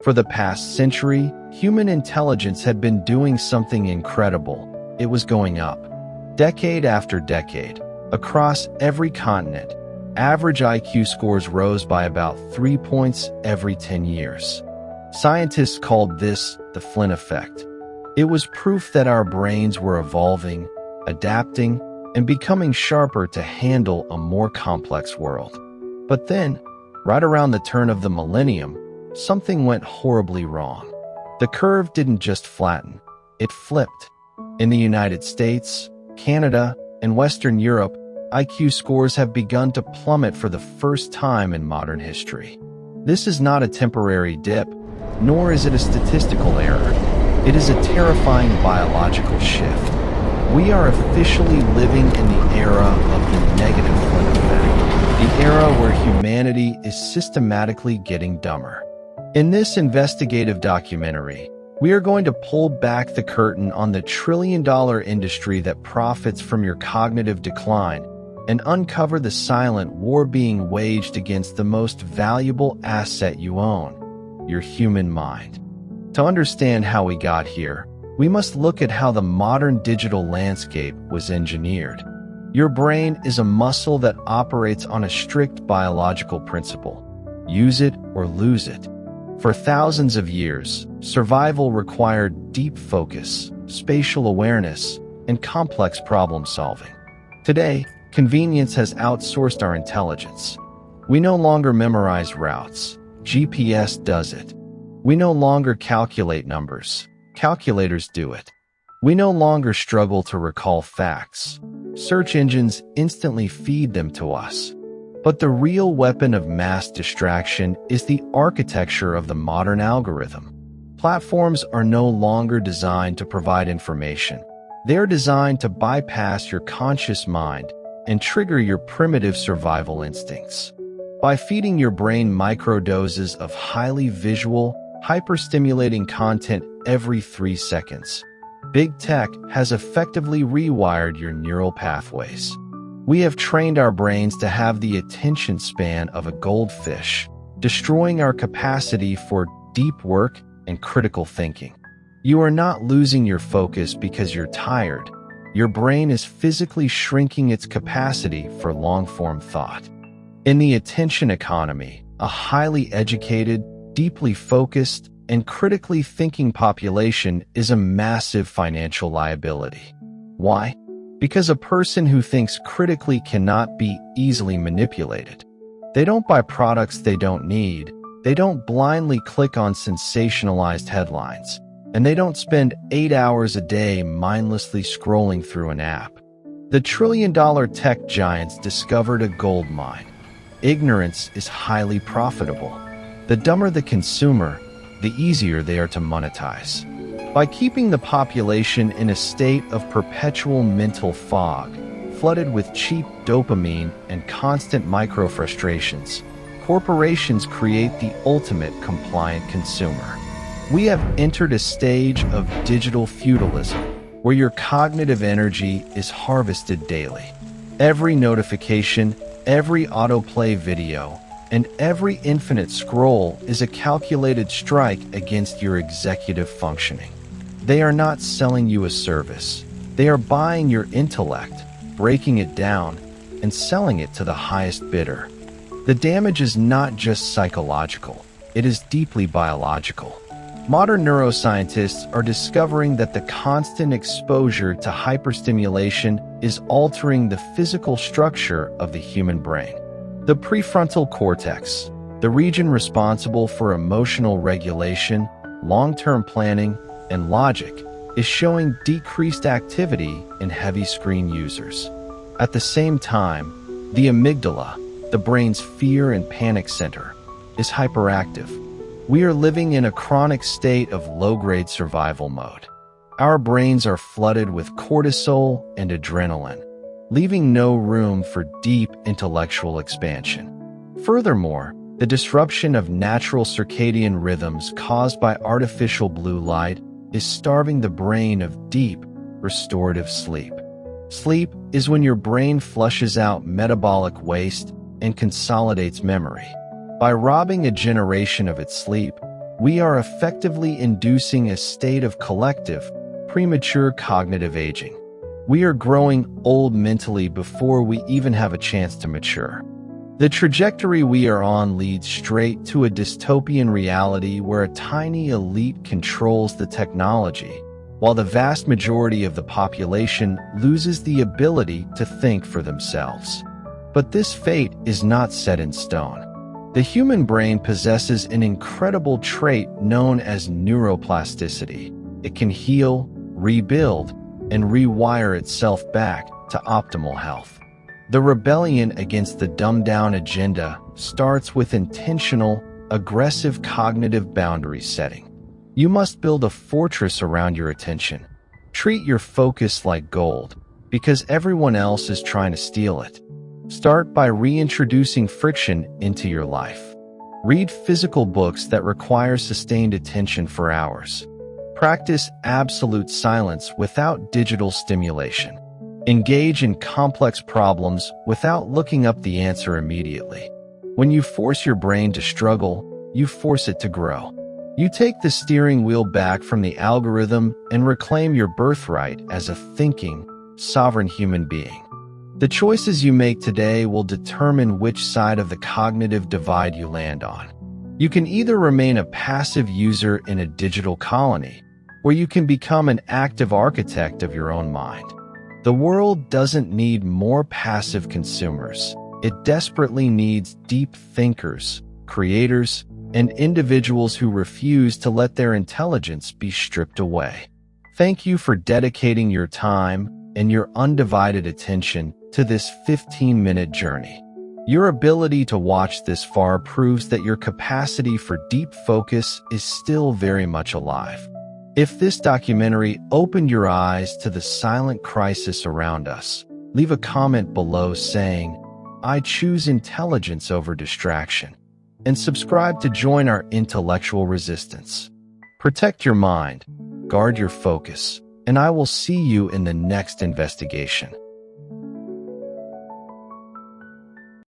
For the past century, human intelligence had been doing something incredible. It was going up. Decade after decade, across every continent, average IQ scores rose by about 3 points every 10 years. Scientists called this the Flynn Effect. It was proof that our brains were evolving, adapting, and becoming sharper to handle a more complex world. But then, right around the turn of the millennium, something went horribly wrong. The curve didn't just flatten, it flipped. In the United States, Canada, and Western Europe, IQ scores have begun to plummet for the first time in modern history. This is not a temporary dip, nor is it a statistical error. It is a terrifying biological shift. We are officially living in the era of the negative Flynn effect, the era where humanity is systematically getting dumber. In this investigative documentary, we are going to pull back the curtain on the trillion-dollar industry that profits from your cognitive decline and uncover the silent war being waged against the most valuable asset you own, your human mind. To understand how we got here, we must look at how the modern digital landscape was engineered. Your brain is a muscle that operates on a strict biological principle: use it or lose it. For thousands of years, survival required deep focus, spatial awareness, and complex problem-solving. Today, convenience has outsourced our intelligence. We no longer memorize routes. GPS does it. We no longer calculate numbers. Calculators do it. We no longer struggle to recall facts. Search engines instantly feed them to us. But the real weapon of mass distraction is the architecture of the modern algorithm. Platforms are no longer designed to provide information. They're designed to bypass your conscious mind and trigger your primitive survival instincts. By feeding your brain microdoses of highly visual, hyper-stimulating content every 3 seconds, Big Tech has effectively rewired your neural pathways. We have trained our brains to have the attention span of a goldfish, destroying our capacity for deep work and critical thinking. You are not losing your focus because you're tired. Your brain is physically shrinking its capacity for long-form thought. In the attention economy, a highly educated, deeply focused, and critically thinking population is a massive financial liability. Why? Because a person who thinks critically cannot be easily manipulated. They don't buy products they don't need, they don't blindly click on sensationalized headlines, and they don't spend 8 hours a day mindlessly scrolling through an app. The trillion-dollar tech giants discovered a gold mine. Ignorance is highly profitable. The dumber the consumer, the easier they are to monetize. By keeping the population in a state of perpetual mental fog, flooded with cheap dopamine and constant micro-frustrations, corporations create the ultimate compliant consumer. We have entered a stage of digital feudalism, where your cognitive energy is harvested daily. Every notification, every autoplay video, and every infinite scroll is a calculated strike against your executive functioning. They are not selling you a service. They are buying your intellect, breaking it down, and selling it to the highest bidder. The damage is not just psychological, it is deeply biological. Modern neuroscientists are discovering that the constant exposure to hyperstimulation is altering the physical structure of the human brain. The prefrontal cortex, the region responsible for emotional regulation, long-term planning, and logic, is showing decreased activity in heavy screen users. At the same time, the amygdala, the brain's fear and panic center, is hyperactive. We are living in a chronic state of low-grade survival mode. Our brains are flooded with cortisol and adrenaline, leaving no room for deep intellectual expansion. Furthermore, the disruption of natural circadian rhythms caused by artificial blue light is starving the brain of deep, restorative sleep. Sleep is when your brain flushes out metabolic waste and consolidates memory. By robbing a generation of its sleep, we are effectively inducing a state of collective, premature cognitive aging. We are growing old mentally before we even have a chance to mature. The trajectory we are on leads straight to a dystopian reality where a tiny elite controls the technology, while the vast majority of the population loses the ability to think for themselves. But this fate is not set in stone. The human brain possesses an incredible trait known as neuroplasticity. It can heal, rebuild, and rewire itself back to optimal health. The rebellion against the dumbed-down agenda starts with intentional, aggressive cognitive boundary setting. You must build a fortress around your attention. Treat your focus like gold, because everyone else is trying to steal it. Start by reintroducing friction into your life. Read physical books that require sustained attention for hours. Practice absolute silence without digital stimulation. Engage in complex problems without looking up the answer immediately. When you force your brain to struggle, you force it to grow. You take the steering wheel back from the algorithm and reclaim your birthright as a thinking, sovereign human being. The choices you make today will determine which side of the cognitive divide you land on. You can either remain a passive user in a digital colony, or you can become an active architect of your own mind. The world doesn't need more passive consumers. It desperately needs deep thinkers, creators, and individuals who refuse to let their intelligence be stripped away. Thank you for dedicating your time and your undivided attention to this 15-minute journey. Your ability to watch this far proves that your capacity for deep focus is still very much alive. If this documentary opened your eyes to the silent crisis around us, leave a comment below saying, "I choose intelligence over distraction," and subscribe to join our intellectual resistance. Protect your mind, guard your focus, and I will see you in the next investigation.